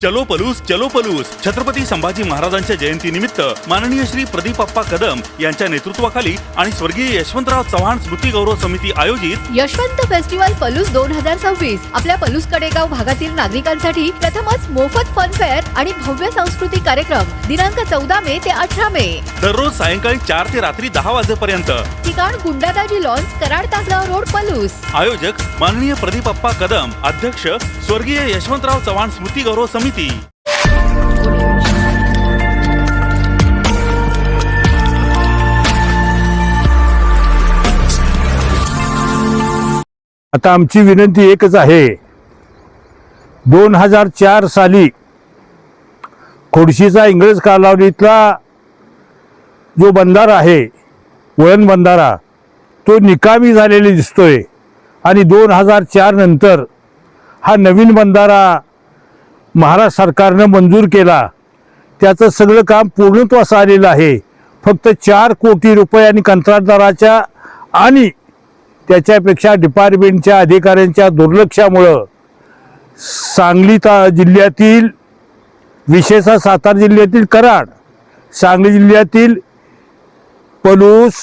चलो पलूस छत्रपती संभाजी महाराजांच्या जयंतीनिमित्त माननीय श्री प्रदीपप्पा कदम यांच्या नेतृत्वाखाली आणि स्वर्गीय यशवंतराव चव्हाण स्मृती गौरव समिती आयोजित यशवंत फेस्टिवल पलूस 2026 आपल्या पलूस कडेगाव भागातील नागरिकांसाठी प्रथमच मोफत फन फेअर आणि भव्य सांस्कृतिक कार्यक्रम दिनांक 14 मे ते 18 मे दररोज सायंकाळी 4 ते रात्री 10 वाजेपर्यंत। ठिकाण गुंडादाजी लॉन्स, कराड तासगाव रोड, पलूस। आयोजक माननीय प्रदीपप्पा कदम, अध्यक्ष स्वर्गीय यशवंतराव चव्हाण स्मृती गौरव समिती। आता आमची विनंती एकच आहे, 2004 साली खोडशीचा इंग्रज कालावधीतला जो बंधारा आहे, वळण बंधारा, तो निकामी झालेला दिसतोय आणि 2004 नंतर हा नवीन बंधारा महाराष्ट्र सरकारने मंजूर केला। त्याचं सगळं काम पूर्णत्वास आलेलं आहे। फक्त 4 कोटी रुपये आणि कंत्राटदाराच्या आणि त्याच्यापेक्षा डिपार्टमेंटच्या अधिकाऱ्यांच्या दुर्लक्षामुळं सांगली जिल्ह्यातील, विशेषतः सातारा जिल्ह्यातील कराड, सांगली जिल्ह्यातील पलूस,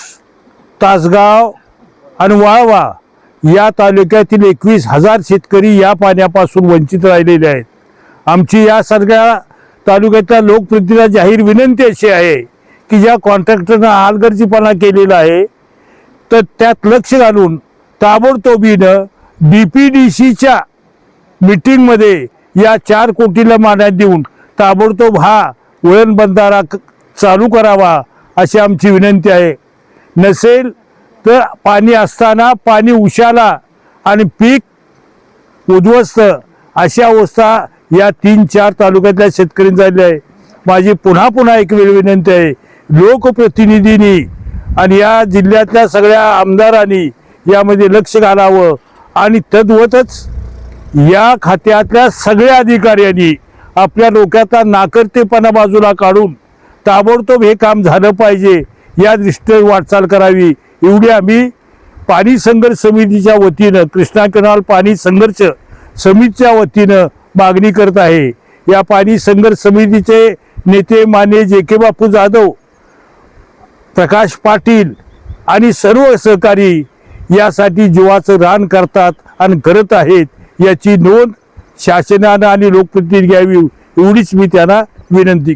तासगाव आणि वाळवा या तालुक्यातील 21,000 शेतकरी या पाण्यापासून वंचित राहिलेले आहेत। आमची या सगळ्या तालुक्यातल्या लोकप्रतिनिधींना जाहीर विनंती अशी आहे की ज्या कॉन्ट्रॅक्टरनं हलगर्जीपणा केलेला आहे तर त्यात लक्ष घालून ताबडतोबीनं DPDCच्या मीटिंगमध्ये या 4 कोटीला मान्यता देऊन ताबडतोब हा वळण बंधारा चालू करावा अशी आमची विनंती आहे। नसेल तर पाणी असताना पाणी उशाला आणि पीक उद्ध्वस्त अशी अवस्था या 3-4 तालुक्यातल्या शेतकऱ्यांची झाली आहे। माझी पुन्हा एक वेळ विनंती आहे, लोकप्रतिनिधींनी आणि या जिल्ह्यातल्या सगळ्या आमदारांनी यामध्ये लक्ष घालावं आणि तद्वतच या खात्यातल्या सगळ्या अधिकाऱ्यांनी आपल्या डोक्यातला नाकर्तेपणा बाजूला काढून ताबडतोब हे काम झालं पाहिजे या दृष्टीने वाटचाल करावी, एवढी आम्ही पाणी संघर्ष समितीच्या वतीनं, कृष्णा कॅनाल पाणी संघर्ष समितीच्या वतीनं मागणी करत आहे। या पाणी संघर्ष समितीचे नेते माननीय JK बापू जाधव, प्रकाश पाटील आणि सर्व सहकारी यासाठी जीवाचं रान करतात आणि करत आहेत, याची नोंद शासनानं आणि लोकप्रतिनिधी घ्यावी एवढीच मी त्यांना विनंती